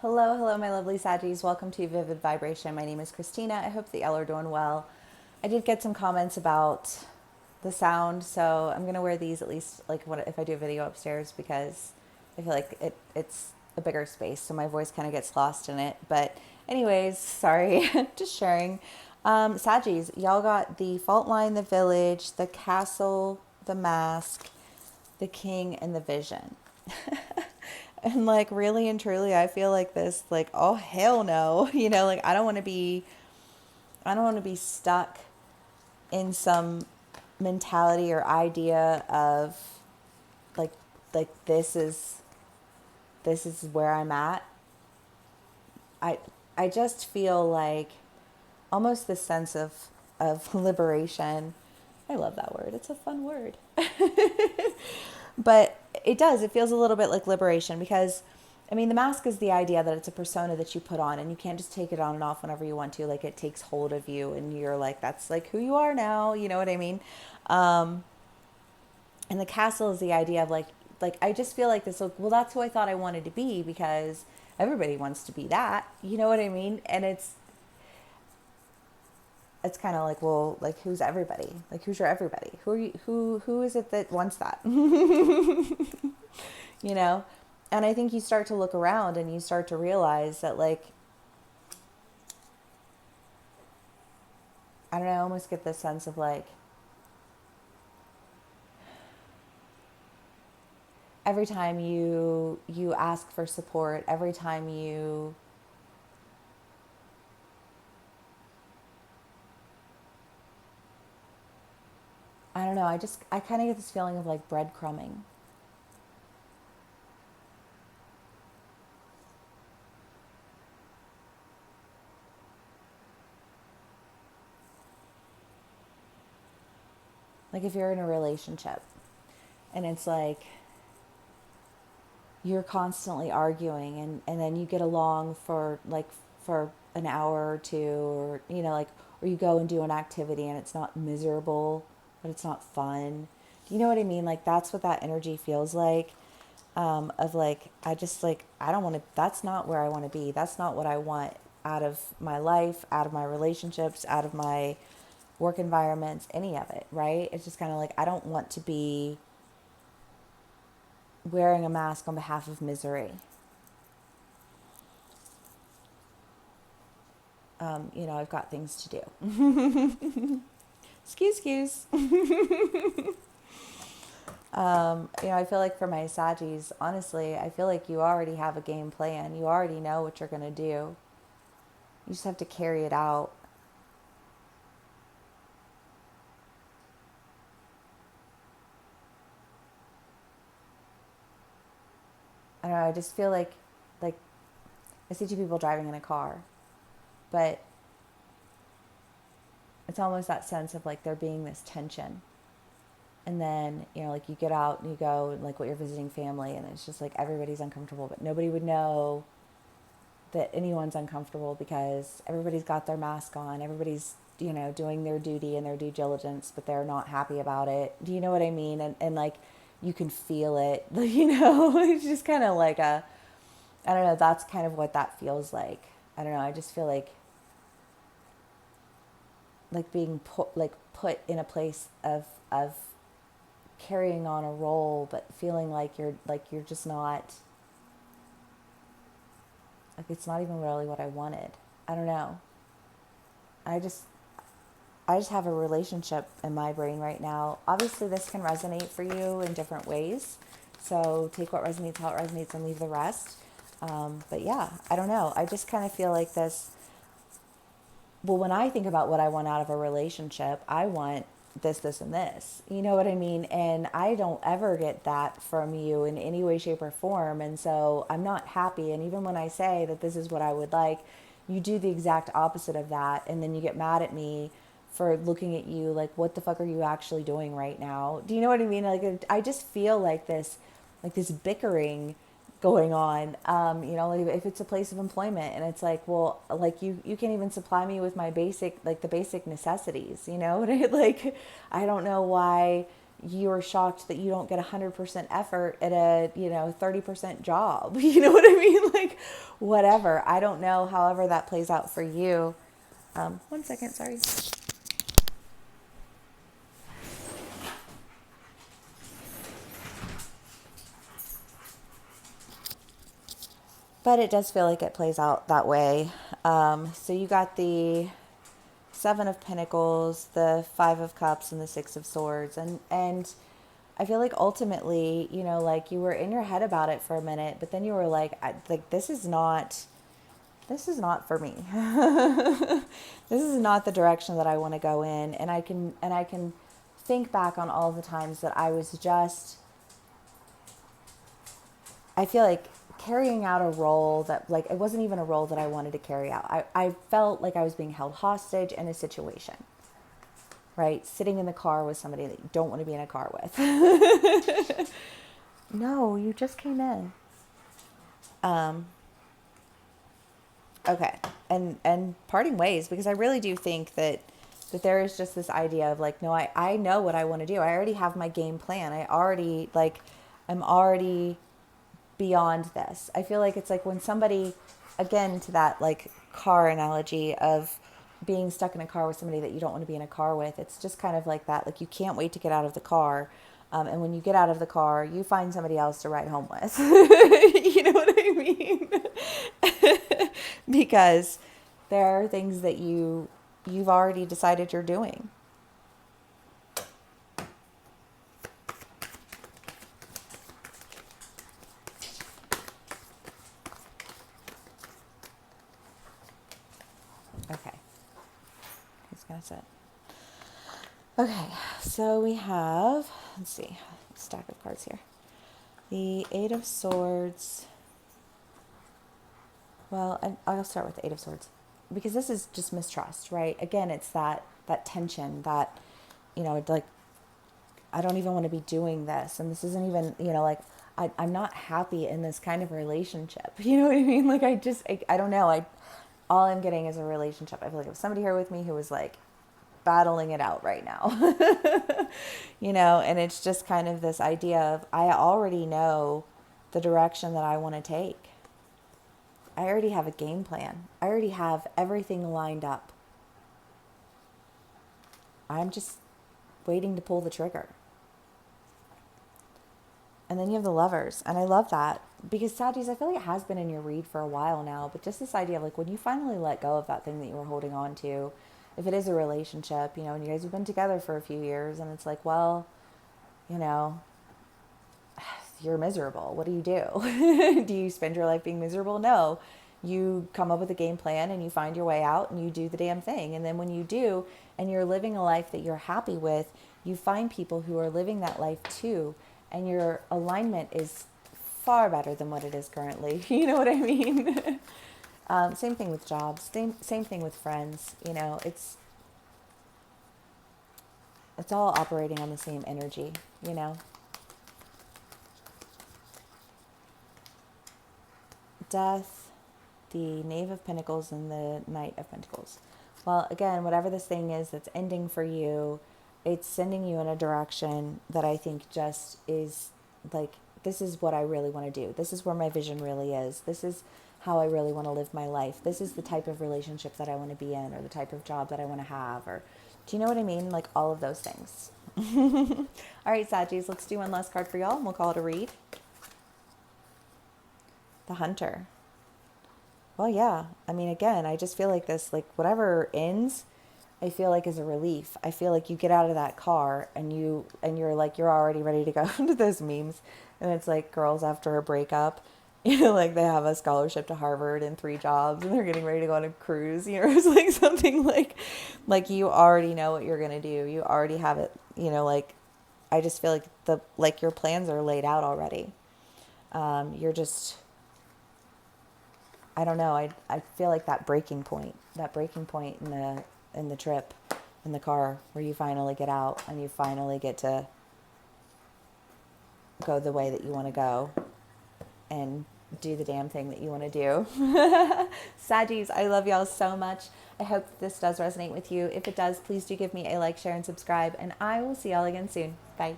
Hello, hello, my lovely Saggies. Welcome to Vivid Vibration. My name is Christina. I hope that y'all are doing well. I did get some comments about the sound, so I'm gonna wear these at least like if I do a video upstairs because I feel like it's a bigger space, so my voice kind of gets lost in it. But anyways, sorry, just sharing. Saggies, y'all got the fault line, the village, the castle, the mask, the king, and the vision. And like really and truly, I feel like this, like, oh hell no, like I don't want to be stuck in some mentality or idea of like like this is where I'm at. I I just feel like almost this sense of liberation. I love that word. It's a fun word. But it does. It feels a little bit like liberation because, I mean, the mask is the idea that it's a persona that you put on and you can't just take it on and off whenever you want to. Like it takes hold of you and you're like, that's like who you are now. You know what I mean? And the castle is the idea of like I just feel like this. Like, well, that's who I thought I wanted to be because everybody wants to be that. You know what I mean? And it's kind of like, well, like who's everybody? Like who's your everybody? Who are you? Who is it that wants that? you know? And I think you start to look around and you start to realize that, like, I don't know, I almost get this sense of like every time you ask for support, every time you I don't know, I kind of get this feeling of like breadcrumbing. Like if you're in a relationship and it's like you're constantly arguing and then you get along for an hour or two or like or you go and do an activity and it's not miserable but it's not fun. Do you know what I mean? Like that's what that energy feels like. Of like I just like I don't want to, that's not where I want to be. That's not what I want out of my life, out of my relationships, out of my work environments, any of it, right? It's just kind of like I don't want to be wearing a mask on behalf of misery. I've got things to do. Excuse. I feel like for my Sagis, honestly, I feel like you already have a game plan. You already know what you're going to do. You just have to carry it out. I don't know, I just feel like I see two people driving in a car, but it's almost that sense of like there being this tension. And then, like you get out and you go like what you're visiting family and it's just like everybody's uncomfortable, but nobody would know that anyone's uncomfortable because everybody's got their mask on. Everybody's, doing their duty and their due diligence, but they're not happy about it. Do you know what I mean? And like you can feel it, it's just kind of like I don't know, that's kind of what that feels like. I don't know, I just feel like being put in a place of carrying on a role but feeling like you're just not, like it's not even really what I wanted. I don't know. I just I just have a relationship in my brain right now. Obviously this can resonate for you in different ways. So take what resonates, how it resonates, and leave the rest. But yeah, I don't know. I just kind of feel like this. Well, when I think about what I want out of a relationship, I want this, and this. You know what I mean? And I don't ever get that from you in any way, shape, or form. And so I'm not happy. And even when I say that this is what I would like, you do the exact opposite of that. And then you get mad at me for looking at you like, what the fuck are you actually doing right now? Do you know what I mean? Like, I just feel like this bickering going on. Like if it's a place of employment and it's like, well, like you can't even supply me with my basic, like the basic necessities, like I don't know why you're shocked that you don't get 100% effort at a, 30% job. You know what I mean? Like, whatever. I don't know, however that plays out for you. One second, sorry. But it does feel like it plays out that way. So you got the Seven of Pentacles, the Five of Cups, and the Six of Swords. And I feel like ultimately, like you were in your head about it for a minute, but then you were like, this is not for me. This is not the direction that I want to go in. And I can think back on all the times that I was just, I feel like carrying out a role that, like, it wasn't even a role that I wanted to carry out. I felt like I was being held hostage in a situation, right? Sitting in the car with somebody that you don't want to be in a car with. No, you just came in. Okay. And parting ways, because I really do think that there is just this idea of like, no, I know what I want to do. I already have my game plan. I'm already beyond this. I feel like it's like when somebody, again, to that like car analogy of being stuck in a car with somebody that you don't want to be in a car with, it's just kind of like that. Like you can't wait to get out of the car. And when you get out of the car, you find somebody else to ride home with. You know what I mean? Because there are things that you've already decided you're doing. Okay. He's going to sit. Okay. So we have, let's see, stack of cards here. The Eight of Swords. Well, I'll start with the Eight of Swords because this is just mistrust, right? Again, it's that tension that, like, I don't even want to be doing this. And this isn't even, like, I'm not happy in this kind of relationship. You know what I mean? Like, I don't know. All I'm getting is a relationship. I feel like if somebody here with me who was like battling it out right now, and it's just kind of this idea of, I already know the direction that I want to take. I already have a game plan. I already have everything lined up. I'm just waiting to pull the trigger. And then you have the Lovers. And I love that because Saggies, I feel like it has been in your read for a while now, but just this idea of like when you finally let go of that thing that you were holding on to, if it is a relationship, and you guys have been together for a few years and it's like, well, you're miserable. What do you do? Do you spend your life being miserable? No. You come up with a game plan and you find your way out and you do the damn thing. And then when you do, and you're living a life that you're happy with, you find people who are living that life too. And your alignment is far better than what it is currently. You know what I mean? Same thing with jobs. Same thing with friends. It's all operating on the same energy, Death, the Knave of Pentacles, and the Knight of Pentacles. Well, again, whatever this thing is that's ending for you, it's sending you in a direction that I think just is like, this is what I really want to do. This is where my vision really is. This is how I really want to live my life. This is the type of relationship that I want to be in, or the type of job that I want to have, or do you know what I mean? Like all of those things. All right, Saggies, let's do one last card for y'all and we'll call it a read. The Hunter. Well, yeah. I mean, again, I just feel like this, like whatever ends, I feel like is a relief. I feel like you get out of that car and you're like, you're already ready to go to those memes. And it's like girls after a breakup, like they have a scholarship to Harvard and 3 jobs and they're getting ready to go on a cruise. It's like something like you already know what you're going to do. You already have it, like, I just feel like your plans are laid out already. You're just, I don't know. I feel like that breaking point in the trip in the car where you finally get out and you finally get to go the way that you want to go and do the damn thing that you want to do. Saggies, I love y'all so much. I hope this does resonate with you. If it does, please do give me a like, share, and subscribe, and I will see y'all again soon. Bye.